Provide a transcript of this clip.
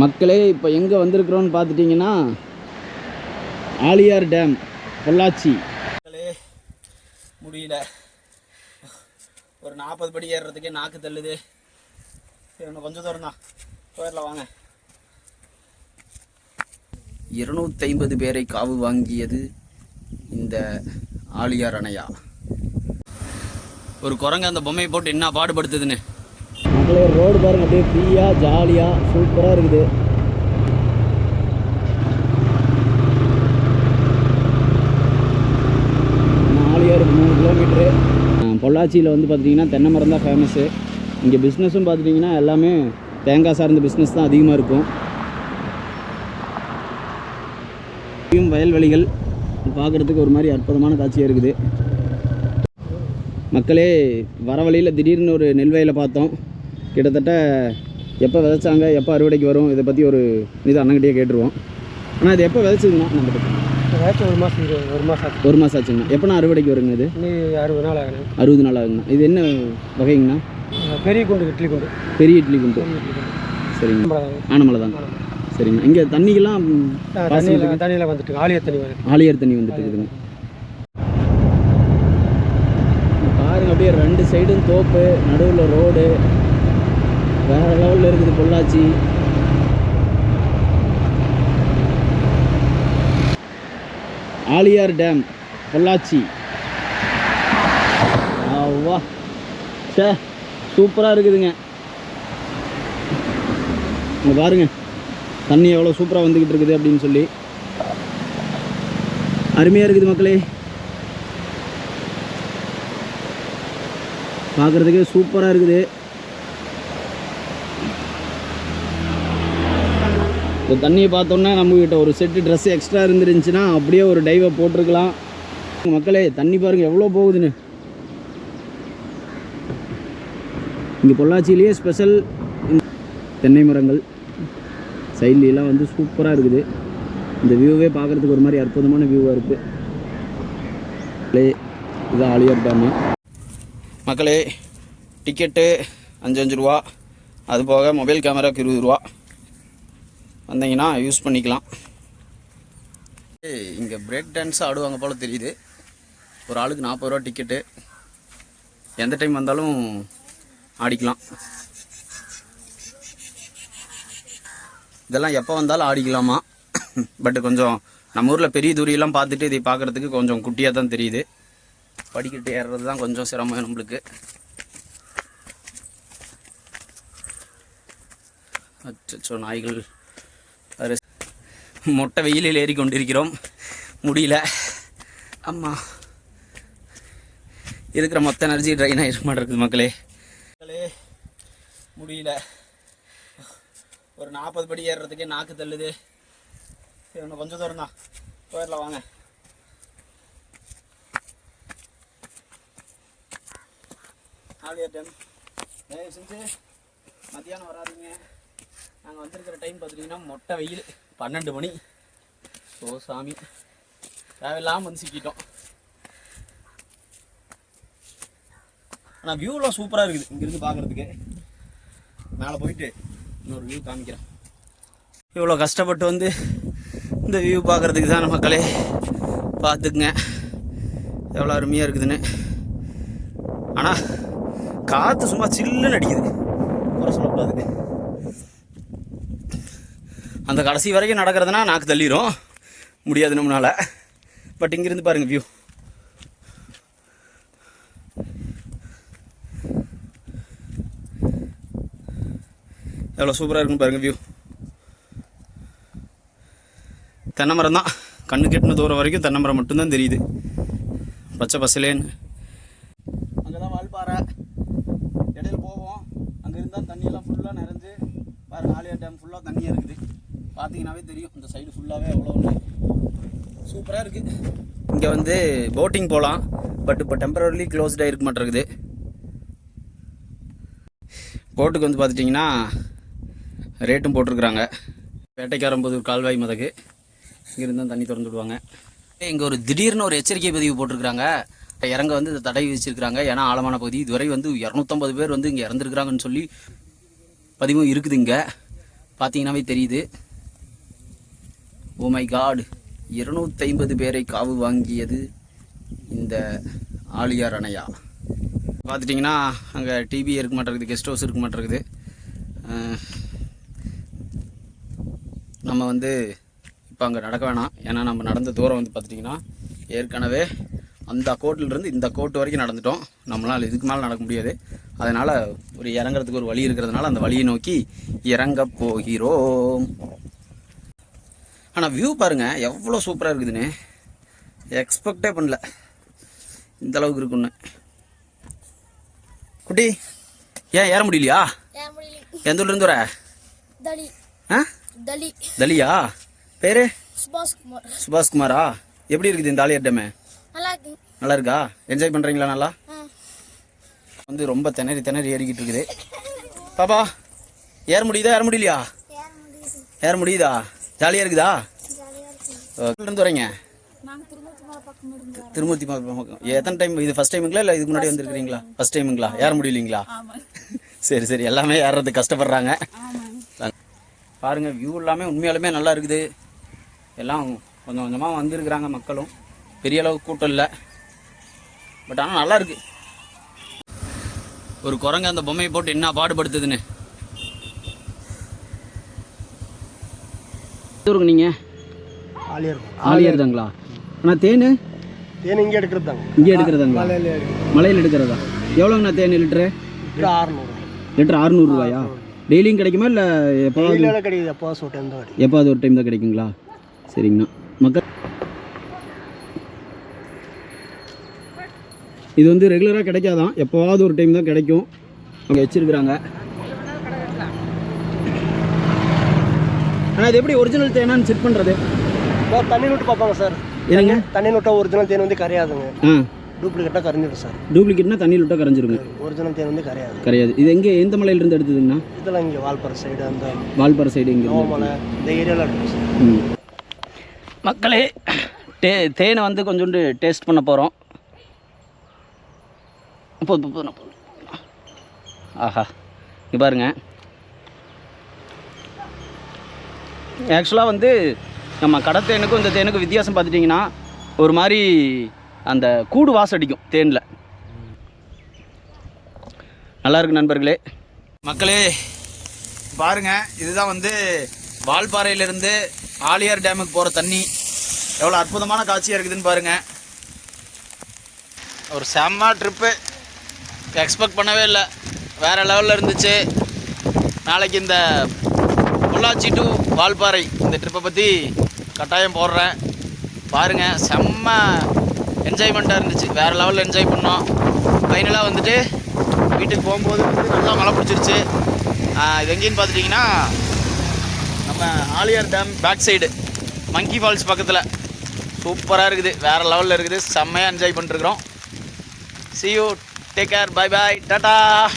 மக்களே இப்போ எங்கே வந்திருக்கிறோன்னு பார்த்துட்டிங்கன்னா ஆழியார் டேம் பொள்ளாச்சி. மக்களே முடியல, ஒரு 40 படி ஏறுறதுக்கே நாக்கு தள்ளுது. இன்னும் கொஞ்சம் தூரம் தான், போயிடலாம் வாங்க. 250 பேரை காவு வாங்கியது இந்த ஆழியார் அணையா. ஒரு குரங்கு அந்த பொம்மையை போட்டு என்ன பாடுபடுத்துதுன்னு. மக்களே ரோடு பாருங்க, அப்படியே ஃப்ரீயாக ஜாலியாக சூப்பராக இருக்குது. ஆழியார் 3 கிலோமீட்ரு. பொள்ளாச்சியில் வந்து பார்த்திங்கன்னா தென்னை மரம் தான் ஃபேமஸ்ஸு. இங்கே பிஸ்னஸும் பார்த்துட்டிங்கன்னா எல்லாமே தேங்காய் சார்ந்த பிஸ்னஸ் தான் அதிகமாக இருக்கும். வயல்வெளிகள் பார்க்குறதுக்கு ஒரு மாதிரி அற்புதமான காட்சியாக இருக்குது. மக்களே வர வழியில் திடீர்னு ஒரு நெல் வயலை பார்த்தோம். கிட்டத்தட்ட எப்போ விதைச்சாங்க, எப்போ அறுவடைக்கு வரும், இதை பற்றி ஒரு இது அண்ணங்கிட்டே கேட்டுருவோம். ஆனால் இது எப்போ விதைச்சிதுங்கண்ணா? நம்ம விதைச்சி ஒரு மாதம் ஆச்சுங்கண்ணா. எப்போனா அறுவடைக்கு வருங்க? இது 60 நாள் ஆகுது. 60 நாள் ஆகுங்கண்ணா. இது என்ன வகைங்கண்ணா? பெரிய குண்டு இட்லி குண்டு. பெரிய இட்லி குண்டு. சரிங்க, ஆனமலை தாங்க. சரிங்கண்ணா. இங்கே தண்ணிக்கெல்லாம் தண்ணியில் வந்துட்டு ஆழியார் தண்ணி வருது. ஆழியார் தண்ணி வந்துட்டு இருக்குதுங்க. பாருங்க, அப்படியே 2 சைடும் தோப்பு, நடுவில் ரோடு, வேறு லெவலில் இருக்குது பொள்ளாச்சி. ஆழியார் டேம் பொள்ளாச்சி. வா சே, சூப்பராக இருக்குதுங்க. இங்கே பாருங்க தண்ணி எவ்வளோ சூப்பராக வந்துக்கிட்டு இருக்குது அப்படின்னு சொல்லி. அருமையாக இருக்குது மக்களே, பார்க்குறதுக்கே சூப்பராக இருக்குது. இந்த தண்ணியை பார்த்தோன்னா நம்மக்கிட்ட ஒரு செட்டு ட்ரெஸ்ஸு எக்ஸ்ட்ரா இருந்துருந்துச்சுன்னா அப்படியே ஒரு டைவை போட்டிருக்கலாம். மக்களே தண்ணி பாருங்கள் எவ்வளோ போகுதுன்னு. இங்கே பொள்ளாச்சியிலேயே ஸ்பெஷல் தென்னை மரங்கள் சைட்லாம் வந்து சூப்பராக இருக்குது. இந்த வியூவே பார்க்குறதுக்கு ஒரு மாதிரி அற்புதமான வியூவாக இருக்குது. இது ஆழியார் டேமு. மக்களே டிக்கெட்டு 5 ரூபா, அது போக மொபைல் கேமராவுக்கு 20 ரூபா. வந்தீங்கன்னா யூஸ் பண்ணிக்கலாம். இங்கே பிரேக் டான்ஸ் ஆடுவாங்க போல் தெரியுது. ஒரு ஆளுக்கு 40 ரூபா டிக்கெட்டு. எந்த டைம் வந்தாலும் ஆடிக்கலாம். இதெல்லாம் எப்போ வந்தாலும் ஆடிக்கலாமா. பட் கொஞ்சம் நம்ம ஊரில் பெரிய தூரியெல்லாம் பார்த்துட்டு இதை பார்க்குறதுக்கு கொஞ்சம் குட்டியாக தான் தெரியுது. படிக்கட்டு ஏறுறது தான் கொஞ்சம் சிரமம் நம்மளுக்கு. அச்சோ, நாய்கள் மொட்டை வெயிலில் ஏறி கொண்டிருக்கிறோம். முடியல, அம்மா இருக்கிற மொத்த எனர்ஜி ட்ரைன் ஆகிருக்க மாட்டேங்குது மக்களே. முடியல, ஒரு 40 படி ஏறுறதுக்கே நாக்கு தள்ளுது. இன்னும் கொஞ்சம் தூரம் தான், போயிடலாம் வாங்க. ஆழியார் டேம் தயவு செஞ்சு மத்தியானம் வராதிங்க. நாங்கள் வந்திருக்கிற டைம் பார்த்துட்டிங்கன்னா மொட்டை வெயில் 12 மணி. ஸோ சாமி தேவையில்லாமல் வந்து சிக்கிட்டோம். ஆனால் வியூலாம் சூப்பராக இருக்குது இங்கேருந்து பார்க்குறதுக்கு. மேலே போயிட்டு இன்னொரு வியூ காமிக்கிறேன். இவ்வளோ கஷ்டப்பட்டு வந்து இந்த வியூ பார்க்குறதுக்கு தான் மக்களே. பார்த்துக்குங்க எவ்வளோ அருமையாக இருக்குதுன்னு. ஆனால் காற்று சும்மா சில்லுன்னு அடிக்குது, குறை சொல்லக்கூடாது. அந்த கடைசி வரைக்கும் நடக்கிறதுனா நாக்கு தள்ளிடும், முடியாது நம்மளால. பட் இங்கேருந்து பாருங்கள் வியூ. எவ்வளோ சூப்பராக இருக்குன்னு பாருங்கள் வியூ. தென்னை மரம் தான், கண்ணு கெட்டின தூரம் வரைக்கும் தென்னை மரம் மட்டும்தான் தெரியுது, பச்சை பசலேன்னு. அங்கே தான் வால்பாறை, இடையில போவோம். அங்கே இருந்தால் தண்ணியெல்லாம் ஃபுல்லாக நிறைஞ்சு பாருங்கள். ஆழியார் டேம் ஃபுல்லாக தண்ணியாக இருக்குது. பார்த்தீங்கன்னாவே தெரியும், இந்த சைடு ஃபுல்லாகவே அவ்வளோ சூப்பராக இருக்குது. இங்கே வந்து போட்டிங் போகலாம், பட் இப்போ டெம்பரரிலி க்ளோஸ்டாக இருக்க மாட்டேங்குது. போட்டுக்கு வந்து பார்த்துட்டிங்கன்னா ரேட்டும் போட்டிருக்குறாங்க. வேட்டைக்காரம்புதூர் கால்வாய் மதகு இங்கிருந்து தண்ணி திறந்து விடுவாங்க. இங்கே ஒரு திடீர்னு ஒரு எச்சரிக்கை பதிவு போட்டிருக்கிறாங்க. இறங்க வந்து இந்த தடை விதிச்சிருக்கிறாங்க. ஏன்னா ஆழமான பகுதி, இதுவரை வந்து 250 பேர் வந்து இங்கே இறந்துருக்குறாங்கன்னு சொல்லி பதிவும் இருக்குது. இங்கே பார்த்தீங்கன்னாவே தெரியுது. ஓ மை காட், 250 பேரை காவு வாங்கியது இந்த ஆழியார் அணையா. பார்த்துட்டிங்கன்னா அங்கே டிவி இருக்க மாட்டேங்குது, கெஸ்ட் ஹவுஸ் இருக்க மாட்டேங்குது. நம்ம வந்து இப்போ அங்கே நடக்க வேணாம். ஏன்னா நம்ம நடந்த தூரம் வந்து பார்த்துட்டிங்கன்னா ஏற்கனவே அந்த கோட்டிலிருந்து இந்த கோட்டு வரைக்கும் நடந்துட்டோம். நம்மளால் இதுக்கு மேலே நடக்க முடியாது. அதனால் ஒரு இறங்குறதுக்கு ஒரு வழி இருக்கிறதுனால அந்த வழியை நோக்கி இறங்க போகிறோம். ஆனால் வியூ பாருங்கள் எவ்வளோ சூப்பராக இருக்குதுன்னு எக்ஸ்பெக்டே பண்ணல இந்த அளவுக்கு இருக்குன்னு. குட்டி ஏன் ஏற முடியலையா? எந்த ஊர்லேருந்து வர? ஆ தலியா? பேர் சுபாஷ்குமாரா? எப்படி இருக்குது இந்த ஆழியார் டேமு? நல்லா இருக்கா? என்ஜாய் பண்ணுறீங்களா? நல்லா வந்து ரொம்ப திணறி ஏறிக்கிட்டு இருக்குது. பாப்பா ஏற முடியுதா ஏற முடியலையா? ஏற முடியுதா? ஜாலியாக இருக்குதா? இருந்து வரீங்க? திருமூர்த்தி பக்கம். எத்தனை டைம் இது? ஃபர்ஸ்ட் டைமுங்களா இல்லை இதுக்கு முன்னாடி வந்துருக்கிறீங்களா? ஃபர்ஸ்ட் டைமுங்களா? ஏற முடியலைங்களா? சரி எல்லாமே ஏறுறதுக்கு கஷ்டப்படுறாங்க. பாருங்கள் வியூ எல்லாமே உண்மையாலுமே நல்லா இருக்குது. எல்லாம் கொஞ்சம் கொஞ்சமாக வந்துருக்குறாங்க மக்களும். பெரிய அளவுக்கு கூட்டம் இல்லை, பட் ஆனால் நல்லா இருக்கு. ஒரு குரங்கு அந்த பொம்மையை போட்டு என்ன பாடுபடுத்துதுன்னு. நீங்கள் ஆழியார் தாங்களா? ஆனால் தேன் இங்கே எடுக்கிறதாங்க. இங்கே எடுக்கிறதாங்களா? மலையில் எடுக்கிறதா? எவ்வளோங்கண்ணா தேன் லிட்டரு? 600. லிட்டர் 600 ரூபாயா? டெய்லியும் கிடைக்குமா இல்லை எப்போவாது? கிடைக்குது, எப்போவாது ஒரு டைம் தான் கிடைக்கும். எப்போவாது ஒரு டைம் தான் கிடைக்குங்களா? சரிங்கண்ணா. மக்கள் இது வந்து ரெகுலராக கிடைக்காதான், எப்போவாவது ஒரு டைம் தான் கிடைக்கும். அங்கே வச்சுருக்குறாங்க. ஆனால் இது எப்படி ஒரிஜினல் தேனான்னு செக் பண்ணுறது? தண்ணி விட்டு பார்ப்பாங்க சார். என்னங்க? தண்ணி விட்டால் ஒரிஜினல் தேன் வந்து கரையாதுங்க. டூப்ளிகேட்டாக கரைஞ்சிடும் சார். டூப்ளிகேட்னா தண்ணியில் விட்டால் கரைஞ்சிருங்க. ஒரிஜினல் தேன் வந்து கரையாது. இது எங்கே, எந்த மலையிலேருந்து எடுத்ததுங்கண்ணா? இதெல்லாம் இங்கே வால்பாறை சைடு, அந்த வால்பாறை சைடு இங்கே மலை இந்த ஏரியாவில் எடுக்கும் சார். மக்களே தேனை வந்து கொஞ்சோண்டு டேஸ்ட் பண்ண போகிறோம். போதும். ஆஹா, இங்கே பாருங்க. ஆக்சுவலாக வந்து நம்ம கடை தேனுக்கும் இந்த தேனுக்கும் வித்தியாசம் பார்த்துட்டிங்கன்னா ஒரு மாதிரி அந்த கூடு வாசம் அடிக்கும் தேனில். நல்லா இருக்கு நண்பர்களே. மக்களே பாருங்கள், இதுதான் வந்து வால்பாறையிலேருந்து ஆழியார் டேமுக்கு போகிற தண்ணி. எவ்வளோ அற்புதமான காட்சியாக இருக்குதுன்னு பாருங்கள். ஒரு செம்ம ட்ரிப்பு, எக்ஸ்பெக்ட் பண்ணவே இல்லை, வேறு லெவலில் இருந்துச்சு. நாளைக்கு இந்த பொள்ளாச்சி டு வால்பாறை இந்த ட்ரிப்பை பற்றி கட்டாயம் போடுறேன். பாருங்கள், செம்ம என்ஜாய்மெண்ட்டாக இருந்துச்சு, வேறு லெவலில் என்ஜாய் பண்ணோம். ஃபைனலாக வந்துட்டு வீட்டுக்கு போகும்போது வந்து நல்லா மழை பிடிச்சிருச்சு. இது எங்கேன்னு பார்த்துட்டிங்கன்னா நம்ம Aliyar dam back side monkey falls பக்கத்தில். சூப்பராக இருக்குது, வேறு லெவலில் இருக்குது, செம்மையாக என்ஜாய் பண்ணிட்டுருக்குறோம். See you, take care, bye bye, tata.